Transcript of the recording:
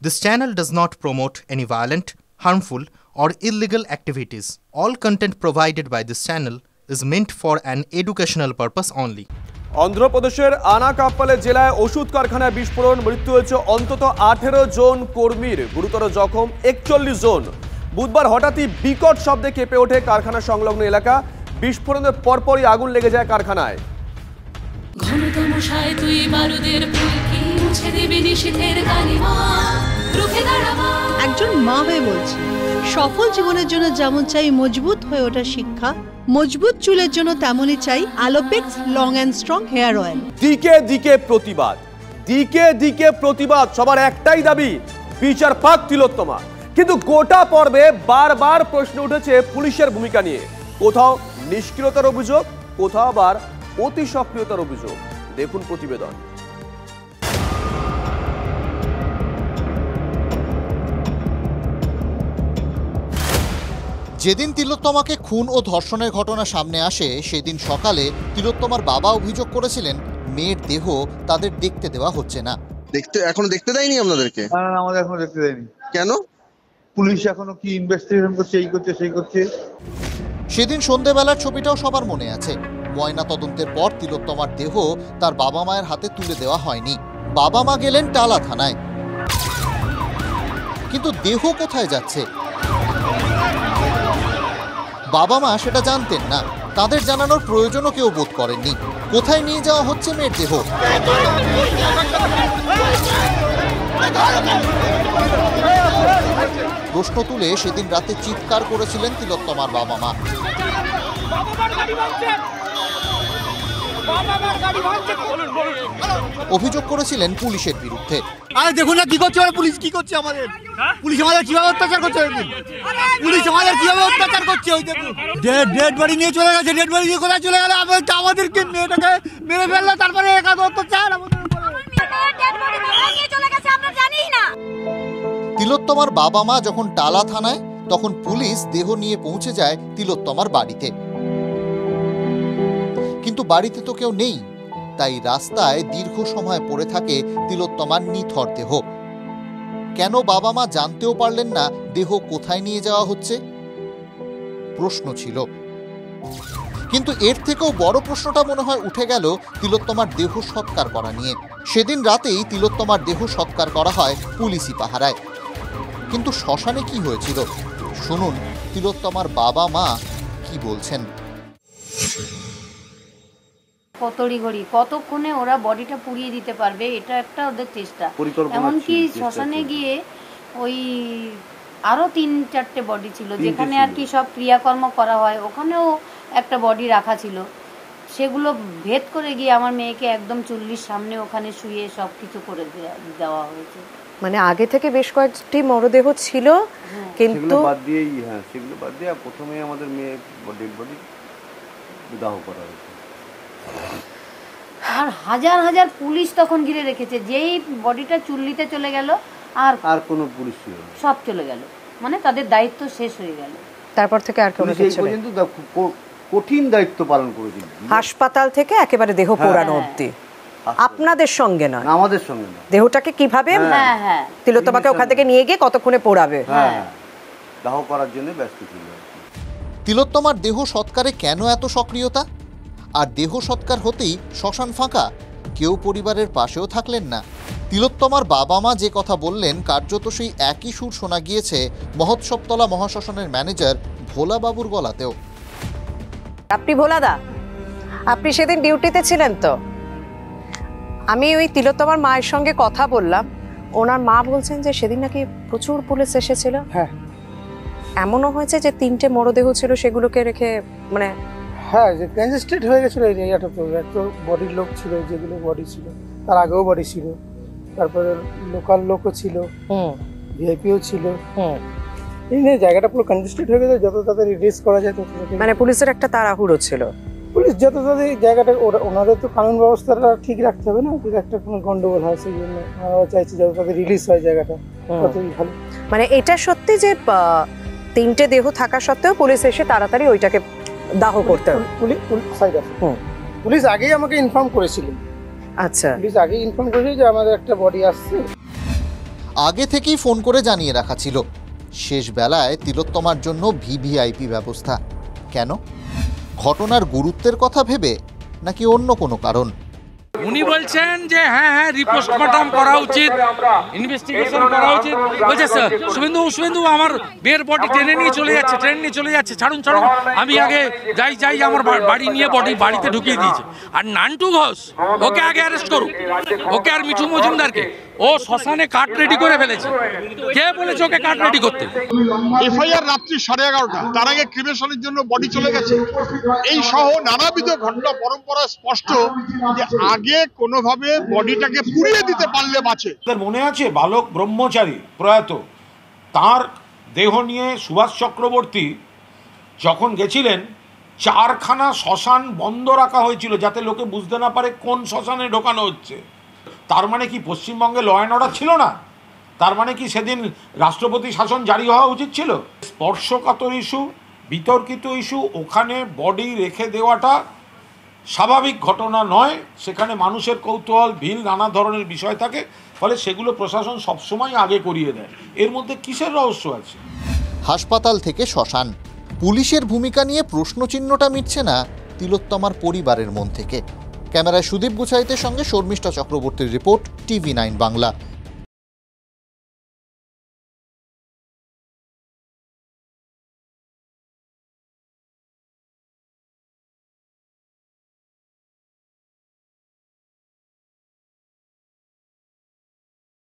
This channel does not promote any violent, harmful, or illegal activities. All content provided by this channel is meant for an educational purpose only. অন্ধ্রপ্রদেশের আনাকাপ্পালে জেলায় ওষুধ কারখানায় বিস্ফোরণ, মৃত্যু হয়েছে অন্তত 18 জন কর্মীর, গুরুতর জখম 41 জন। বুধবার হঠাৎই বিকট শব্দে কেঁপে ওঠে কারখানা সংলগ্ন এলাকা। বিস্ফোরণের পরপরই আগুন লেগে যায় কারখানায়। একজন মা হয়ে বলছি, সফল জীবনের জন্য যেমন চাই মজবুত হয়ে ওঠা শিক্ষা, মজবুত চুলের জন্য তেমনই চাই Alopex long and strong hair oil. দিকে দিকে প্রতিবাদ, দিকে দিকে প্রতিবাদ, সবার একটাই দাবি বিচার পাক তিলোত্তমা। কিন্তু গোটা পর্বে বারবার প্রশ্ন উঠেছে পুলিশের ভূমিকা নিয়ে। কোথাও নিষ্ক্রিয়তার অভিযোগ, কোথাও আবার অতি সক্রিয়তার অভিযোগ। দেখুন প্রতিবেদন। যেদিন তিলোত্তমাকে খুন ও ধর্ষণের ঘটনা সামনে আসে সেদিন সকালে তিলোত্তমার বাবা অভিযোগ করেছিলেন মেয়ের দেহ তাদের দেখতে দেওয়া হচ্ছে না। এখনো দেখতে দেয়নি আপনাদেরকে? না, আমাদের এখনো দেখতে দেয়নি। কেন? পুলিশ এখনো কি ইনভেস্টিগেশন করছে, এই করছে সেই করছে। সেদিন সন্ধ্যেবেলার ছবিটাও সবার মনে আছে। ময়না তদন্তের পর তিলোত্তমার দেহ তার বাবা মায়ের হাতে তুলে দেওয়া হয়নি। বাবা মা গেলেন টালা থানায়, কিন্তু দেহ কোথায় যাচ্ছে বাবা মা সেটা জানতেন না। তাদের জানানোর প্রয়োজনও কেউ বোধ করেননি। কোথায় নিয়ে যাওয়া হচ্ছে মেয়ের দেহ? প্রশ্ন তুলে সেদিন রাতে চিৎকার করেছিলেন তিলোত্তমার বাবা মা। অভিযোগ করেছিলেন পুলিশের বিরুদ্ধে। আরে দেখুন না কি করছে ওরা, পুলিশ কি করছে আমাদের, পুলিশ আমাদের কিভাবে অত্যাচার করছে, পুলিশ আমাদের কিভাবে অত্যাচার করছে। ওই দেখুন ডেড বডি নিয়ে চলে গেছে, ডেড বডি নিয়ে কোথায় চলে গেল? আমাদেরকে মেয়েটাকে মেরে ফেললো, তারপরে একাদ অত্যাচার আমাদের। তিলোত্তমার বাবা মা যখন টালা থানায়, তখন পুলিশ দেহ নিয়ে পৌঁছে যায় তিলোত্তমার বাড়িতে। কিন্তু বাড়িতে তো কেউ নেই, তাই রাস্তায় দীর্ঘ সময় পড়ে থাকে তিলোত্তমার নিথর দেহ। কেন বাবা মা জানতেও পারলেন না দেহ কোথায় নিয়ে যাওয়া হচ্ছে? প্রশ্ন ছিল। কিন্তু এর থেকেও বড় প্রশ্নটা মনে হয় উঠে গেল তিলোত্তমার দেহ সৎকার করা নিয়ে। সেদিন রাতেই তিলোত্তমার দেহ সৎকার করা হয় পুলিশি পাহারায়। কিন্তু শ্মশানে কি হয়েছিল শুনুন তিলোত্তমার বাবা মা কি বলছেন। কতড়িঘড়ি কতক্ষণে ওরা বডিটা পুড়িয়ে দিতে পারবে, এটা একটা ওদের চেষ্টা। এমনকি শ্মশানে গিয়ে ওই আরো 3-4টে বডি ছিল যেখানে আর কি সব ক্রিয়াকর্ম করা হয়, ওখানেও একটা বডি রাখা ছিল। সেগুলো ভেদ করে গিয়ে আমার মেয়েকে একদম চুল্লির সামনে ওখানে শুয়ে সবকিছু করে দেওয়া হয়েছে। মানে আগে থেকে বেশ কয়েকটি মরদেহ ছিল, কিন্তু সেগুলো বাদ দিয়ে প্রথমে আমাদের মেয়ে ডেড বডি দাহ করা হয়েছে। আর হাজার হাজার পুলিশ তখন ঘিরে রেখেছে। যেই বডিটা চুল্লিতে চলে গেল আর কোনো পুলিশ ছিল না, সব চলে গেল, মানে তাদের দায়িত্ব শেষ হয়ে গেল। তারপর থেকে আর কোনো কিছু না, কিন্তু কঠিন দায়িত্ব পালন করেছিল হাসপাতাল থেকে একেবারে দেহ পোড়ানো অবধি। আপনাদের সঙ্গে না, আমাদের সঙ্গে না। দেহটাকে কিভাবে তিলোত্তমাকে ওখান থেকে নিয়ে গিয়ে কতক্ষণে পোড়াবে দাহ করার জন্য ব্যস্ত ছিল। তিলোত্তমার দেহ সৎকারে কেন এত সক্রিয়তা? আর দেহ সৎকার হতেই শ্মশান ফাঁকা, কেউ পরিবারের পাশেও থাকলেন না। তিলোত্তমার বাবা মা যে কথা বললেন কার্যত সেই একই সুর শোনা গিয়েছে মহোৎসবতলা মহাশ্মশানের ম্যানেজার ভোলাবাবুর গলাতেও। আপনি ভোলাদা, আপনি সেদিন ডিউটিতে ছিলেন তো? আমি ওই তিলোত্তমার মায়ের সঙ্গে কথা বললাম, ওনার মা বলছেন যে সেদিন নাকি প্রচুর পুলিশ এসেছিল। হ্যাঁ, এমনও হয়েছে যে 3টে মরদেহ ছিল, সেগুলোকে রেখে মানে হ্যাঁ যে কনজেস্টেড হয়ে গেছিল এই জায়গাটা। তো একটা বডির লোক ছিল, যেগুলো বডি ছিল তার আগেও বডি ছিল, তারপরে লোকাল লোকও ছিল, ভিআইপিও ছিল। এই জায়গাটা পুরো কনজেস্টেড হয়ে গেছে। যত তাড়াতাড়ি রিলিজ করা যায় তত তাড়াতাড়ি, মানে পুলিশের একটা তাড়াহুড়ো ছিল। পুলিশ যত তাড়াতাড়ি জায়গাটা, ওনাদের তো কানুন ব্যবস্থাটা ঠিক রাখতে হবে না, যদি একটা কোনো গন্ডগোল হয় সেই জন্য ওনারা চাইছে যত তাড়াতাড়ি রিলিজ হয় জায়গাটা ততই ভালো। মানে এটা সত্যি যে 3টে দেহ থাকা সত্ত্বেও পুলিশ এসে তাড়াতাড়ি ওইটাকে দাহ করতে হবে। পুলিশ আগেই আমাকে ইনফর্ম করেছিল। আচ্ছা, পুলিশ আগেই ইনফর্ম করেছিল যে আমাদের একটা বডি আসছে। আগে থেকেই ফোন করে জানিয়ে রাখা ছিল। শেষ বেলায় তিলোত্তমার জন্য ভিভিআইপি ব্যবস্থা। কেন? ঘটনার গুরুত্বের কথা ভেবে নাকি অন্য কোনো কারণ? উনি বলছেন যে হ্যাঁ রিপোস্টমর্টম করা উচিত, ইনভেস্টিগেশন করা উচিত। বলছে স্যার শুভেন্দু আমার মেয়ের বডি ট্রেন নিয়ে চলে যাচ্ছে, ছাড়ুন আমি আগে যাই আমার বাড়ি নিয়ে বডি বাড়িতে ঢুকিয়ে দিয়েছে। আর নান্টু ঘোষ ওকে আগে অ্যারেস্ট করুক, ওকে আর মিঠু মজুমদারকে। ও শ্মশানে কাঠ রেডি করে ফেলেছে। কে বলেছে ওকে কাঠ রেডি করতে? এফআইআর রাত্রি 11:30, তার আগে ক্রিমেশনের জন্য বডি চলে গেছে। এই সহ নানাবিধ ঘটনা পরম্পরা স্পষ্ট যে আগে কোনোভাবে বডিটাকে পুড়িয়ে দিতে পারলে বাঁচে। মনে আছে বালক ব্রহ্মচারী প্রয়াত, তার দেহ নিয়ে সুভাষ চক্রবর্তী যখন গেছিলেন, 4খানা শ্মশান বন্ধ রাখা হয়েছিল যাতে লোকে বুঝতে না পারে কোন শ্মশানে ঢোকানো হচ্ছে। তার মানে কি পশ্চিমবঙ্গে ল অ্যান্ড অর্ডার ছিল না? তার মানে কি সেদিন রাষ্ট্রপতি শাসন জারি হওয়া উচিত ছিল? স্পর্শকাতর ইস্যু, বিতর্কিত ইস্যু, ওখানে বডি রেখে দেওয়াটা স্বাভাবিক ঘটনা নয়। সেখানে মানুষের কৌতূহল, ভিড়, নানা ধরনের বিষয় থাকে, ফলে সেগুলো প্রশাসন সবসময় আগে করিয়ে দেয়। এর মধ্যে কিসের রহস্য আছে? হাসপাতাল থেকে শ্মশান, পুলিশের ভূমিকা নিয়ে প্রশ্নচিহ্নটা মিটছে না তিলোত্তমার পরিবারের মন থেকে। ক্যামেরায় সুদীপ গুছাইতের সঙ্গে শর্মিষ্ঠা চক্রবর্তীর রিপোর্ট, TV9 বাংলা।